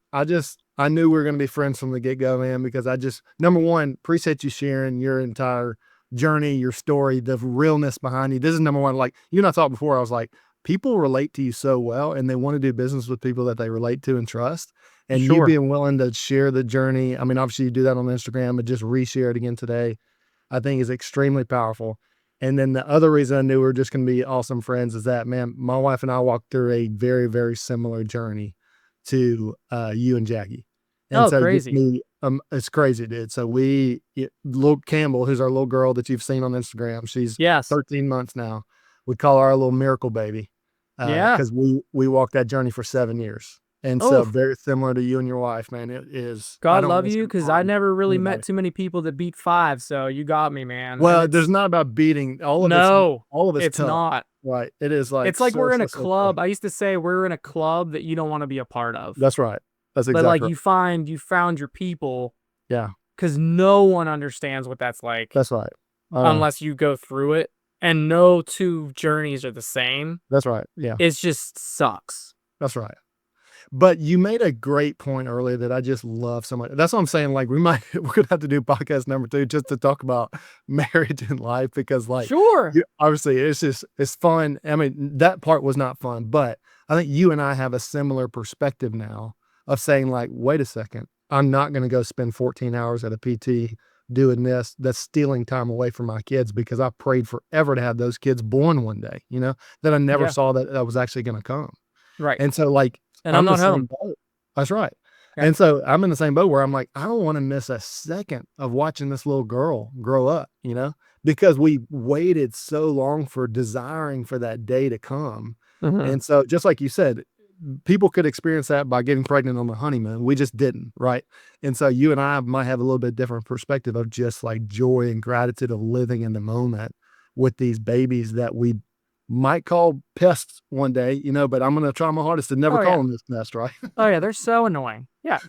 I knew we were gonna be friends from the get go, man, because I just number one appreciate you sharing your entire journey, your story, the realness behind you. This is number one. Like you and I talked before, I was like, people relate to you so well, and they want to do business with people that they relate to and trust. And you sure. being willing to share the journey. I mean, obviously you do that on Instagram, but just reshare it again today I think is extremely powerful. And then the other reason I knew we were just going to be awesome friends is that, man, my wife and I walked through a very, very similar journey to you and Jackie. And Oh, so just crazy. me, it's crazy, dude. So little Campbell, who's our little girl that you've seen on Instagram, she's Yes. 13 months now. We call her our little miracle baby Yeah. because we walked that journey for 7 years. And so Oh, very similar to you and your wife, man, it is, I God don't love wish you it because I upon never really met anybody. too many people that beat 5. So you got me, man. And Well, there's it's not about beating. no, All of it's it's tough, not. right? It is like It's like so, we're in so, a so tough. club. I used to say we're in a club that you don't want to be a part of. That's right. That's But like exactly right. you found your people Yeah, because no one understands what that's like that's right. I know. unless you go through it. And no two journeys are the same. That's right. Yeah, It just sucks. that's right. But you made a great point earlier that I just love so much. That's what I'm saying. Like we're gonna have to do podcast number 2 just to talk about marriage and life because like Sure. you obviously it's fun. I mean, that part was not fun, but I think you and I have a similar perspective now of saying like, wait a second, I'm not gonna go spend 14 hours at a PT doing this. That's stealing time away from my kids because I prayed forever to have those kids born one day, that I never Yeah. saw that was actually gonna come. Right. And so, like, And I'm I'm the not same home. boat. That's right. Yeah. And so I'm in the same boat where I'm like, I don't wanna miss a second of watching this little girl grow up, because we waited so long for desiring for that day to come. Mhm. And so, just like you said, people could experience that by getting pregnant on the honeymoon. We just didn't, right? And so you and I might have a little bit different perspective of just like joy and gratitude of living in the moment with these babies that we might call pests one day, but I'm gonna try my hardest to never Oh, call yeah. them this pest, right? Oh, yeah, they're so annoying. Yeah.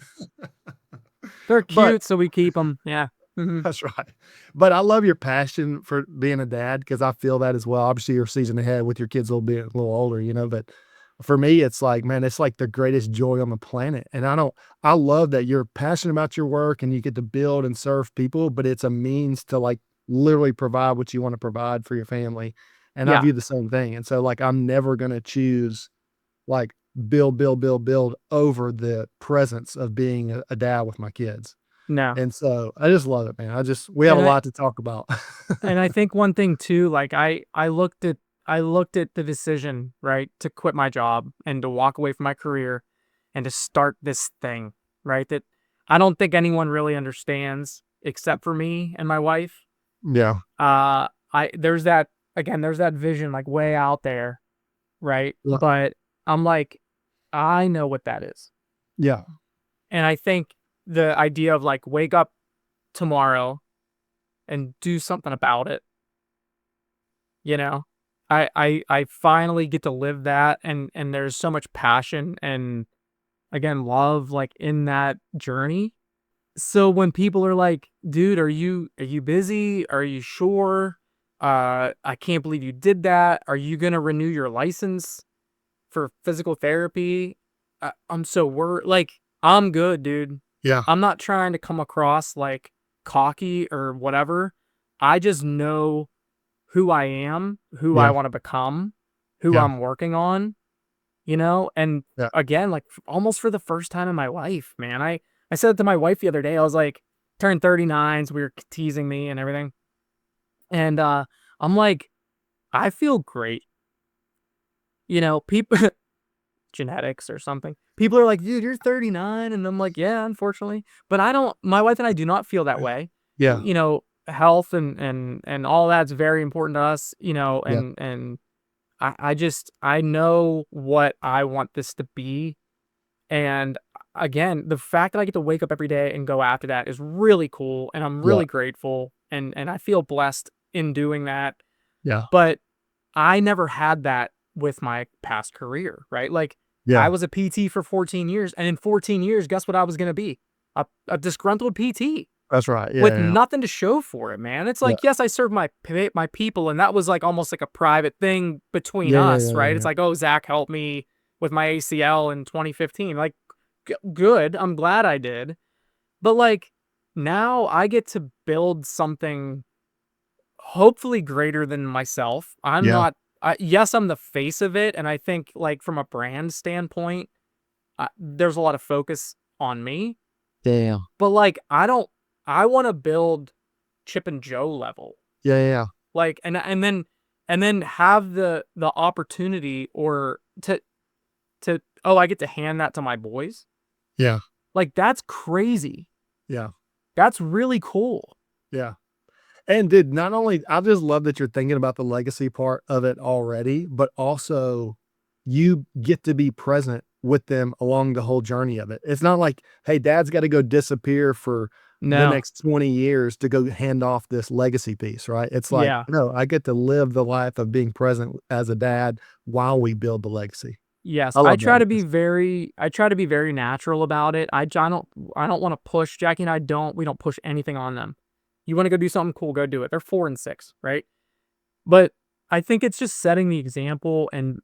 They're But cute, so we keep them. Yeah. Mhm. that's right. But I love your passion for being a dad because I feel that as well. Obviously, you're a season ahead with your kids being a little older, but for me, it's like, man, it's like the greatest joy on the planet. And I love that you're passionate about your work and you get to build and serve people, but it's a means to like literally provide what you want to provide for your family. And I Yeah. view the same thing. And so, like, I'm never going to choose like build, build, build, build over the presence of being a dad with my kids. No. And so I just love it, man. We have a And I lot to talk about. and I think one thing too, like I looked at the decision, right, to quit my job and to walk away from my career and to start this thing, right? That I don't think anyone really understands except for me and my wife. Yeah. I there's that vision like way out there, right? Yeah. But I'm like, I know what that is. Yeah. And I think the idea of like wake up tomorrow and do something about it, you know? I finally get to live that, and there's so much passion and, again, love, like, in that journey. So when people are like, "Dude, are you busy? Are you sure? I can't believe you did that. Are you gonna renew your license for physical therapy?" I'm so like, I'm good, dude. Yeah. I'm not trying to come across like cocky or whatever. I just know who I am, who I Yeah. want to become, who Yeah. I'm working on, and Yeah. again, like almost for the first time in my life, man. I said it to my wife the other day. I was like, turned 39, so we were teasing me and everything. And I'm like, I feel great. People genetics or something. People are like, "Dude, you're 39." And I'm like, "Yeah, unfortunately." But I don't my wife and I do not feel that way. Yeah. Health and all that's very important to us, Yeah. and I know what I want this to be. And again, the fact that I get to wake up every day and go after that is really cool, and I'm Yeah. really grateful, and I feel blessed in doing that. Yeah. But I never had that with my past career, right? Like, I Yeah. was a PT for 14 years, and in 14 years, guess what I was gonna be? A disgruntled PT That's right. Yeah. with Yeah. nothing to show for it, man. It's Yeah. like, yes, I served my people, and that was, like, almost like a private thing between Yeah. Yeah. us, Yeah. right? It's Yeah. like, "Oh, Zach helped me with my ACL in 2015." Like, good, I'm glad I did. But, like, now I get to build something hopefully greater than myself. I'm Yeah. not yes, I'm the face of it, and I think, like, from a brand standpoint, there's a lot of focus on me, Yeah. but, like, I wanna build Chip and Joe level, Yeah. Yeah. like, and then have the opportunity or oh, I get to hand that to my boys? Yeah. Like, that's crazy. Yeah. That's really cool. Yeah. And dude, not only I just love that you're thinking about the legacy part of it already, but also you get to be present with them along the whole journey of it. It's not like, hey, dad's got to go disappear for the No. next 20 years to go hand off this legacy piece, right? It's like, Yeah. no, I get to live the life of being present as a dad while we build the legacy. Yes, I love that. I try to be very natural about it. I don't wanna push Jackie and I don't we don't push anything on them. You wanna go do something cool, go do it. They're 4 and 6, right? But I think it's just setting the example, and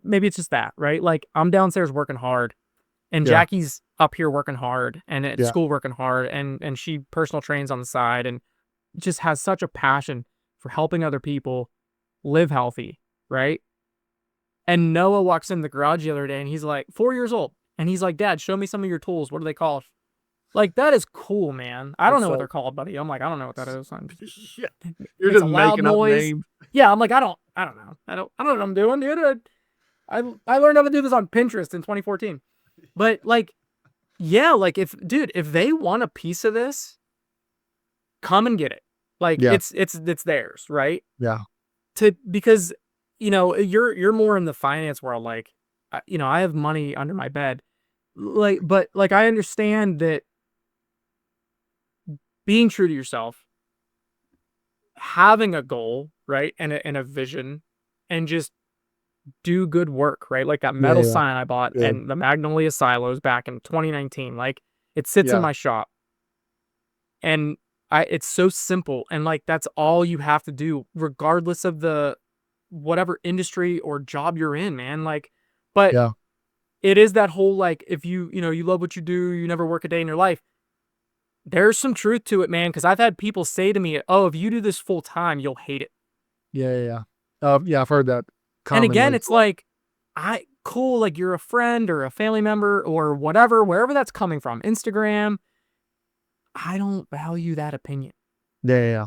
maybe it's just that, right? Like, I'm downstairs working hard, and Yeah. Jackie's up here working hard, and at Yeah. school working hard, and she personal trains on the side, and just has such a passion for helping other people live healthy, right? And Noah walks in the garage the other day, and he's like 4 years old, and he's like, "Dad, show me some of your tools. What are they called?" Like, that is cool, man. I don't That's know what so they're called, buddy. I'm like, "I don't know what that is." yeah. You're Makes just a loud making up noise. names. Yeah, I'm like, I don't know. I don't know what I'm doing, dude. I learned how to do this on Pinterest in 2014. But, like, yeah, like, if they want a piece of this, come and get it. Like, Yeah. it's theirs, right? Yeah. Because, you're more in the finance world, like, I have money under my bed. But, I understand that being true to yourself, having a goal, right, and a vision, and just do good work, right? Like that Yeah. metal Yeah. sign I bought Yeah. and the Magnolia Silos back in 2019, like, it sits in Yeah. my shop, and it's so simple, and, like, that's all you have to do regardless of the whatever industry or job you're in, man, like, but Yeah. it is that whole, like, if you love what you do, you never work a day in your life. There's some truth to it, man. Because 'cause I've had people say to me, "Oh, if you do this full time, you'll hate it." Yeah. Yeah. Yeah. Yeah, I've heard that And again, commonly. it's like, cool, like, you're a friend or a family member or whatever, wherever that's coming from, Instagram, I don't value that opinion. Yeah. Yeah. Yeah.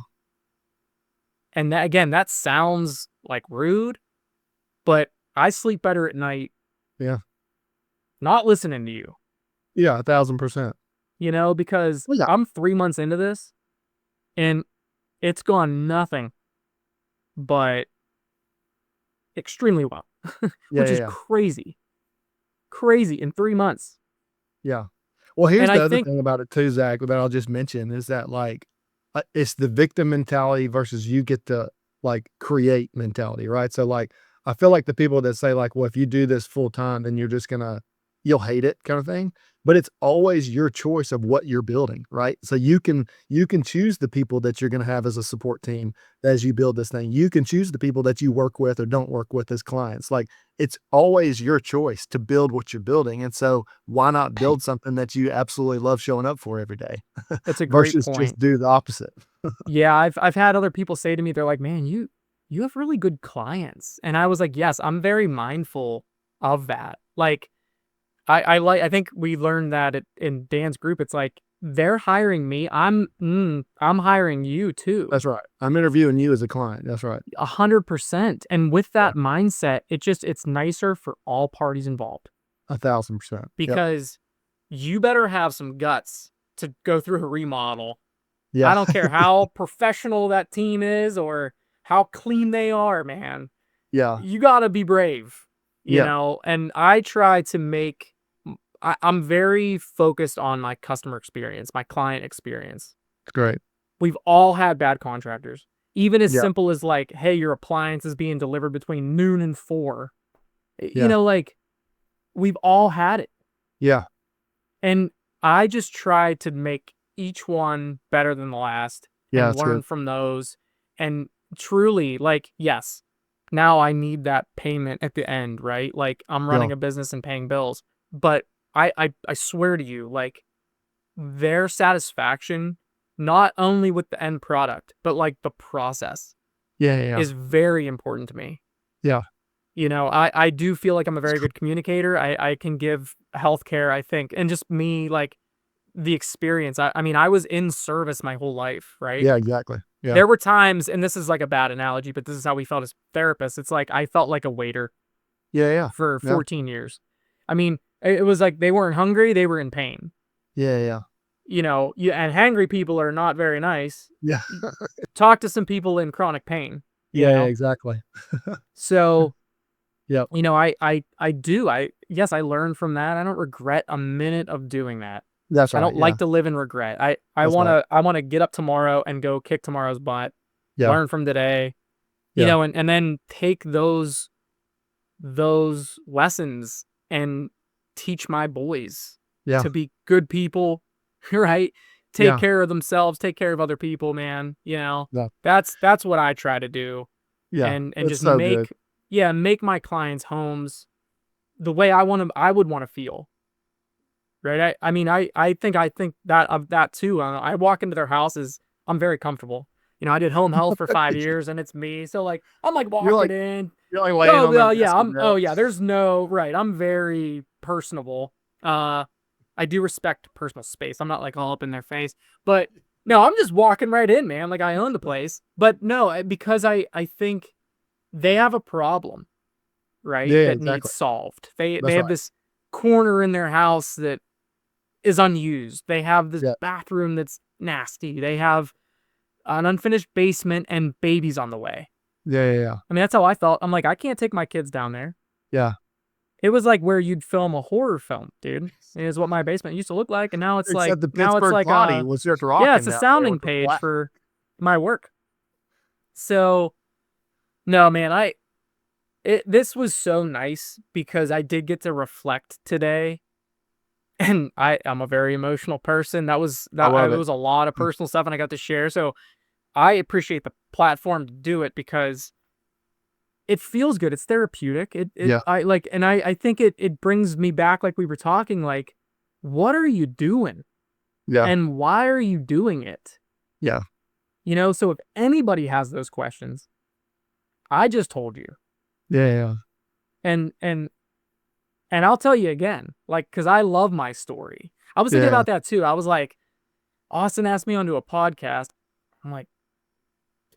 And that again, that sounds, like, rude, but I sleep better at night Yeah. not listening to you, Yeah, 1,000%. because Well, yeah. I'm 3 months into this, and it's gone nothing but extremely well, Yeah, which yeah, is yeah. crazy, crazy in 3 months. Yeah. Well, And here's I the other think thing about it too, Zach, that I'll just mention is that, like, it's the victim mentality versus you get to like create mentality, right? So like I feel like the people that say like, well, if you do this full time, then you'll hate it kind of thing. But it's always your choice of what you're building, right? So you can choose the people that you're going to have as a support team as you build this thing. You can choose the people that you work with or don't work with as clients. Like it's always your choice to build what you're building. And so why not build something that you absolutely love showing up for every day That's a great versus just point. do the opposite? Yeah, I've had other people say to me, they're like, "Man, you have really good clients." And I was like, "Yes, I'm very mindful of that." Like I think we learned that in Dan's group. It's like they're hiring me. I'm hiring you too. That's right. I'm interviewing you as a client. That's right. 100%. And with Yeah. that mindset, it's nicer for all parties involved 1,000%. Yep. because you better have some guts to go through a remodel. I Yeah. don't care how professional that team is or how clean they are, man. Yeah. You got to be brave, Yeah. and I try to make I'm very focused on my customer experience, my client experience. It's great. We've all had bad contractors. Even as Yeah. simple as like, hey, your appliance is being delivered between noon and 4. Yeah. Like we've all had it. Yeah. And I just try to make each one better than the last Yeah. and That's learn good. from those. And truly, like, yes, now I need that payment at the end, right? Like I'm Yeah. running a business and paying bills. But I swear to you, like their satisfaction, not only with the end product, but like the process Yeah. Yeah. Yeah. is very important to me. Yeah. I do feel like I'm a very good communicator. I can give healthcare, I think, and just me, like, the experience. I mean, I was in service my whole life, right? Yeah. Exactly. Yeah. There were times, and this is like a bad analogy, but this is how we felt as therapists. It's like I felt like a waiter Yeah. Yeah. for Yeah. 14 years. I mean, it was like they weren't hungry, they were in pain. Yeah. Yeah. And hangry people are not very nice. Yeah. Talk to some people in chronic pain, you Yeah. Yeah. know? Exactly. So, Yep. yes, I learned from that. I don't regret a minute of doing that. That's I right. don't Yeah. like to live in regret. I That's right. wanna get up tomorrow and go kick tomorrow's butt, Yeah. learn from today, Yeah. and then take those lessons and teach my boys Yeah. to be good people, right? Take Yeah. care of themselves, take care of other people, man. Yeah. That's what I try to do, Yeah. and It's just so good. make my clients' homes the way I would want to feel. Right? I think that of that too. I walk into their houses, I'm very comfortable. I did home health for 5 years, and it's me. So like, I'm like You're walking like in. you're like laying Oh on their well, yeah. desk and Oh yeah. notes. There's no right. I'm very personable. Uh, I do respect personal space. I'm not like all up in their face, but no, I'm just walking right in, man. Like I own the place. But no, because I think they have a problem, right? Yeah. That needs Exactly. solved. They That's have right. this corner in their house that is unused. They have this Yeah. bathroom that's nasty. They have an unfinished basement and babies on the way. Yeah. Yeah. Yeah. I mean, that's how I felt. I'm like, I can't take my kids down there. Yeah. It was like where you'd film a horror film, dude. It is what my basement used to look like, and Except the Pittsburgh Potty was just yeah, it's rocking a down there sounding with the page flat. for my work. So, no, man, this was so nice because I did get to reflect today, and I'm a very emotional person. I love It it. was a lot of personal stuff, and I got to share. So I appreciate the platform to do it because it feels good. It's therapeutic. Yeah. I think it brings me back, like we were talking, like, what are you doing? Yeah. And why are you doing it? Yeah. So if anybody has those questions, I just told you. Yeah. Yeah. And I'll tell you again, like, because I love my story. I was thinking Yeah. about that too. I was like, Austin asked me onto a podcast. I'm like,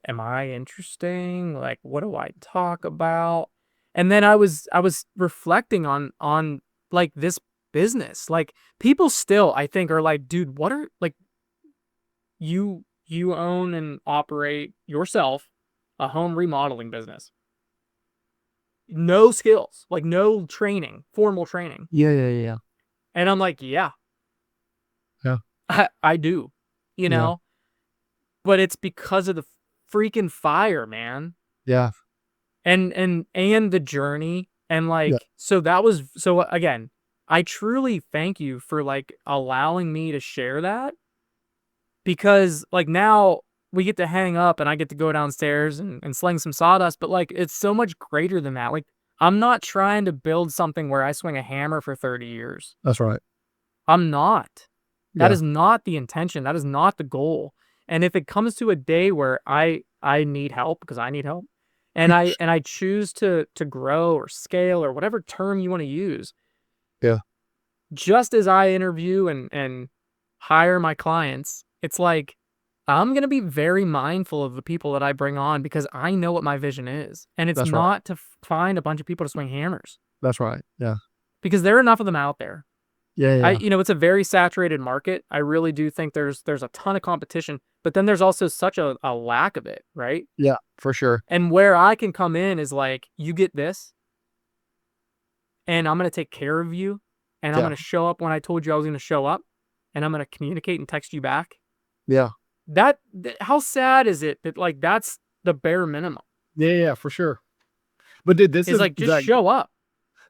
am I interesting? Like, what do I talk about? And then I was reflecting on like this business. Like people still, I think, are like, dude, what are like you own and operate yourself a home remodeling business. No skills, like no training, formal training. Yeah. Yeah. Yeah. And I'm like, yeah, Yeah. I do, you Yeah. know, but it's because of the freaking fire, man. Yeah. And the journey, and Yeah. like, so again, I truly thank you for like allowing me to share that, because like now we get to hang up and I get to go downstairs and sling some sawdust, but like it's so much greater than that. Like, I'm not trying to build something where I swing a hammer for 30 years. That's right. I'm not. That Yeah. is not the intention. That is not the goal. And if it comes to a day where I need help, because I need help, and I choose to grow or scale or whatever term you want to use, Yeah. just as I interview and hire my clients, it's like I'm going to be very mindful of the people that I bring on, because I know what my vision is. And it's That's right. not to find a bunch of people to swing hammers, That's right. Yeah. because there are enough of them out there. Yeah. Yeah. It's a very saturated market. I really do think there's a ton of competition, but then there's also such a lack of it, right? Yeah. For sure. And where I can come in is like, you get this, and I'm going to take care of you, and I'm Yeah. going to show up when I told you I was going to show up, and I'm going to communicate and text you back. Yeah. How sad is it that like that's the bare minimum? Yeah. Yeah. For sure. But dude, Is like, just show up.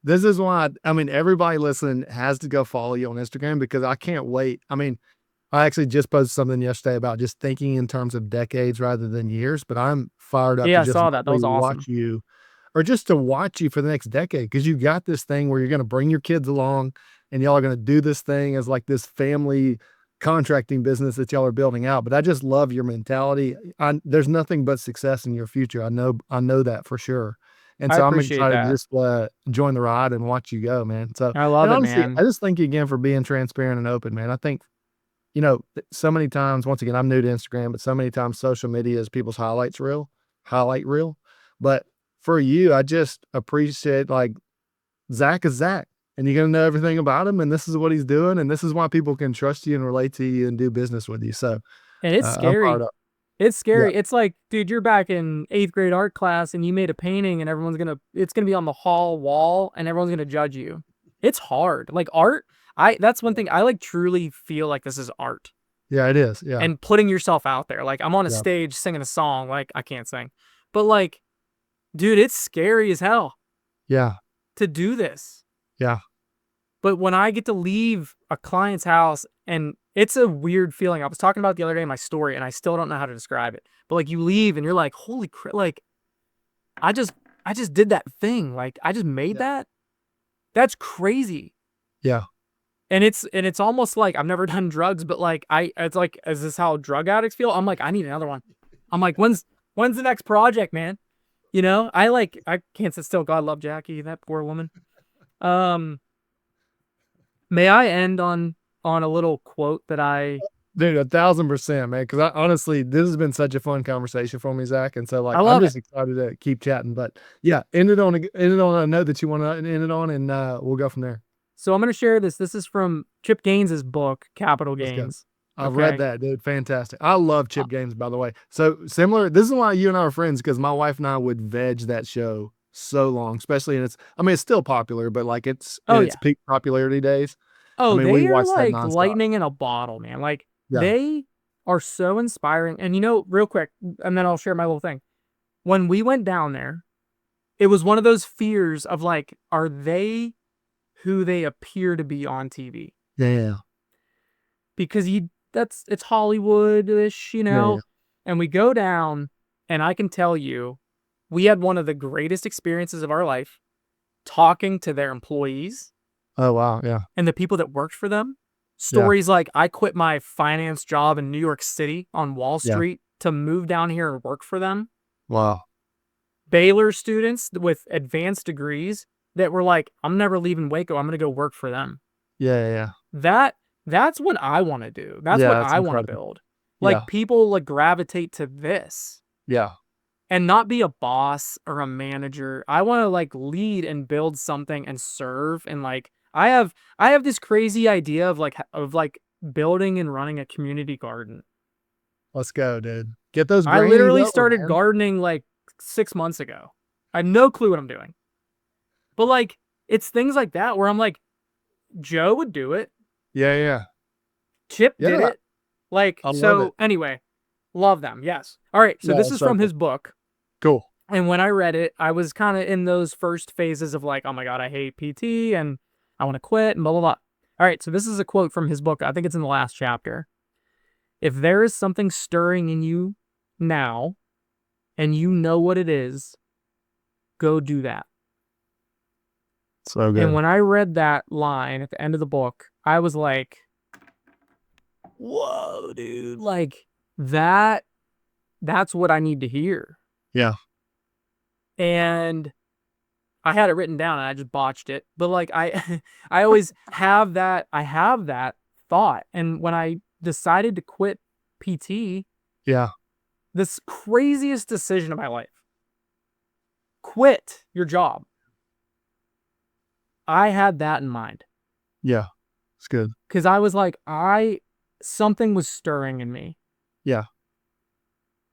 this is why, I mean, everybody listening has to go follow you on Instagram, because I can't wait. I mean, I actually just posted something yesterday about just thinking in terms of decades rather than years, but I'm fired up Yeah, to I just saw that. That literally was awesome. watch you, or just to watch you for the next decade. Cause you got this thing where you're going to bring your kids along and y'all are going to do this thing as like this family contracting business that y'all are building out. But I just love your mentality. There's nothing but success in your future. I know that for sure. And I so I'm appreciate excited to that. just join the ride and watch you go, man. So, I and love it, honestly, I man. just thank you again for being transparent and open, man. I think, so many times, once again, I'm new to Instagram, but so many times social media is people's highlight reel. But for you, I just appreciate, like, Zach is Zach, and you're gonna know everything about him, and this is what he's doing, and this is why people can trust you and relate to you and do business with you. So, And it's I'm fired scary. up. It's Yeah, scary. It's like, dude, you're back in 8th grade art class and you made a painting, and it's gonna be on the hall wall and everyone's gonna judge you. It's hard. Like art, that's one thing I like, truly feel like this is art. yeah, it is. Yeah, And putting yourself out there. Like, I'm on a yeah, stage singing a song, like I can't sing. But like, dude, it's scary as hell yeah, to do this. yeah, But when I get to leave a client's house, and it's a weird feeling. I was talking about the other day in my story, and I still don't know how to describe it. But like, you leave and you're like, holy crap, like I just I just did that thing. Like, I just made yeah, that. That's crazy. yeah, And it's almost like I've never done drugs, but like it's like, is this how drug addicts feel? I'm like, I need another one. I'm like, when's the next project, man? I can't sit still. God love Jackie, that poor woman. Um, may I end on a little quote that dude, 1,000%, man. Because honestly, this has been such a fun conversation for me, Zach, and so, like, I I'm love it. just excited to keep chatting. But yeah, end it on a note that you want to end it on, and we'll go from there. So I'm gonna share this. This is from Chip Gaines's book, Capital Let's go. Gains. I've read Okay. that, dude. Fantastic. I love Uh, Chip Gaines, by the way. So similar. This is why you and I are friends, because my wife and I would veg that show so long, especially in its. I mean, it's still popular, but like it's in oh its yeah. peak popularity days. I Oh, mean, we they are watched that like nonstop. lightning in a bottle, man. Like, Yeah. they are so inspiring. And real quick, and then I'll share my little thing. When we went down there, it was one of those fears of like, are they who they appear to be on TV? Yeah. Yeah. Because it's Hollywood-ish, Yeah. Yeah. and we go down, and I can tell you, we had one of the greatest experiences of our life talking to their employees Oh wow. Yeah. and the people that worked for them. Yeah. Stories like, I quit my finance job in New York City on Wall Yeah. Street to move down here and work for them. Wow. Baylor students with advanced degrees that were like, I'm never leaving Waco. I'm going to go work for them. Yeah. Yeah. Yeah. That's what I want to do. That's Yeah. what That's I want to incredible. build. Yeah. Like, people like gravitate to this Yeah. and not be a boss or a manager. I want to like lead and build something and serve. And like, I have this crazy idea of like building and running a community garden. Let's go, dude. Get those I grannies literally over, started man. gardening like 6 months ago. I have no clue what I'm doing. But like, it's things like that where I'm like, Joe would do it. Yeah. Yeah. Chip did Yeah. it. Like, I love it. so anyway, Love them. Yes. All right. So No, this it's is so from cool. his book. Cool. And when I read it, I was kind of in those first phases of like, oh my God, I hate PT and I want to quit and blah, blah, blah. All right. So this is a quote from his book. I think it's in the last chapter. If there is something stirring in you now and you know what it is, go do that. So And good. when I read that line at the end of the book, I was like, whoa, dude. Like that's what I need to hear. Yeah. And I had it written down and I just botched it. But like I always have that thought. And when I decided to quit PT, Yeah. this craziest decision of my life, quit your job. I had that in mind. Yeah. It's good. Cause I was like, something was stirring in me Yeah.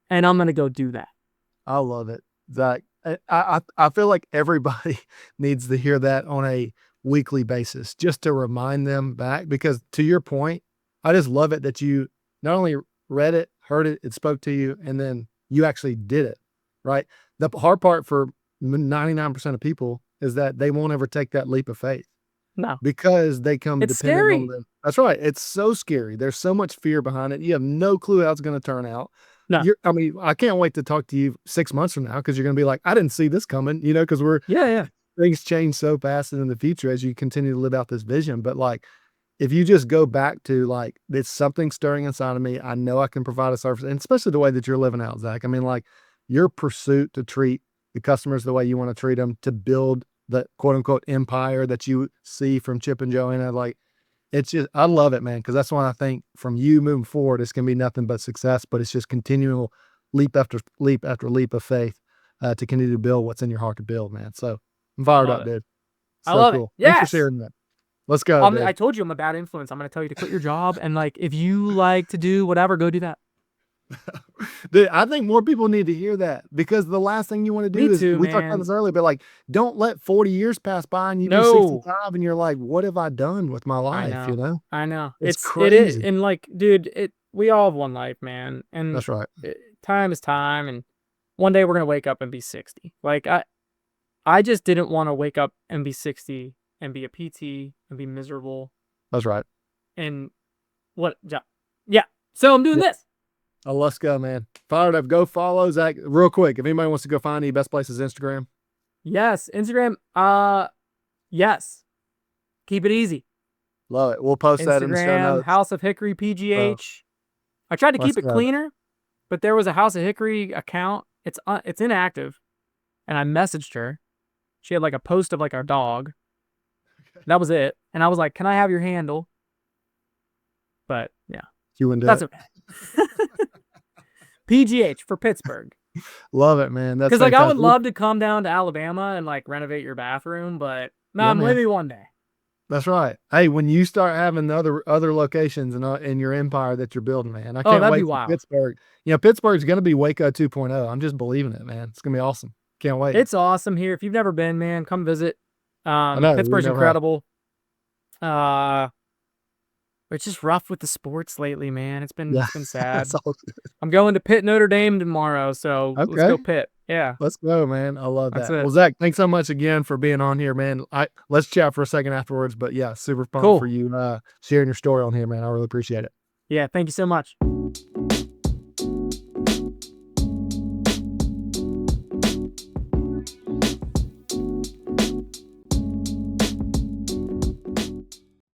and I'm going to go do that. I love it. Zach, I feel like everybody needs to hear that on a weekly basis just to remind them back, because to your point, I just love it that you not only read it, heard it, it spoke to you, and then you actually did it, right? The hard part for 99% of people is that they won't ever take that leap of faith No, because they come it's dependent on scary. them. That's right. It's so scary. There's so much fear behind it. You have no clue how it's going to turn out. No. I mean, I can't wait to talk to you 6 months from now, because you're going to be like, I didn't see this coming, because Yeah. Yeah. things change so fast in the future as you continue to live out this vision. But like, if you just go back to like, it's something stirring inside of me. I know I can provide a service, and especially the way that you're living out, Zach. I mean, like your pursuit to treat the customers the way you want to treat them, to build the quote unquote empire that you see from Chip and Joanna, like, it's just, I love it, man. Cause that's why I think from you moving forward, it's going to be nothing but success, but it's just continual leap after leap after leap of faith, to continue to build what's in your heart to build, man. So I'm fired Love up, it. dude. I So love it. cool. Thanks for Yes. sharing that. Let's go, dude. I told you I'm a bad influence. I'm going to tell you to quit your job. And like, if you like to do whatever, go do that. Dude, I think more people need to hear that, because the last thing you want to Me do is, too, we talked about man. this earlier, but like, don't let 40 years pass by and you be No, 65 and you're like, what have I done with my I life? know. I know. It's It is. crazy. And like, dude, we all have one life, man. And That's right. time is time. And one day we're going to wake up and be 60. Like, I just didn't want to wake up and be 60 and be a PT and be miserable. That's right. And what? Yeah. So I'm doing Yeah. this. Oh, let's go, man. Fired up. Go follow Zach real quick. If anybody wants to go find you, best place is Instagram. Yes. Instagram. Yes. Keep it easy. Love it. We'll post that in the show Instagram, notes. House of Hickory So PGH. I tried to let's keep it go. cleaner, but there was a House of Hickory account. It's inactive, and I messaged her. She had like a post of like our dog. That was it, and I was like, "Can I have your handle?" But yeah, You wouldn't do that's it. okay. PGH for Pittsburgh, Love it, man. That's because like I would fantastic. love to come down to Alabama and like renovate your bathroom, but Yeah, man. maybe one day. That's right. Hey, when you start having the other locations in your empire that you're building, man, I Oh, can't that'd be wait for wild. Pittsburgh. Pittsburgh's going to be Waco 2.0. I'm just believing it, man. It's going to be awesome. Can't wait. It's awesome here. If you've never been, man, come visit. I know. We Pittsburgh's never have. incredible. It's just rough with the sports lately, man. Yeah. It's been sad. That's all. I'm going to Pitt Notre Dame tomorrow, so let's Okay. go Pitt. Yeah, Let's go, man. I love that's that. it. Well, Zach, thanks so much again for being on here, man. Let's chat for a second afterwards, but yeah, super pumped for Cool. you sharing your story on here, man. I really appreciate it. Yeah, thank you so much.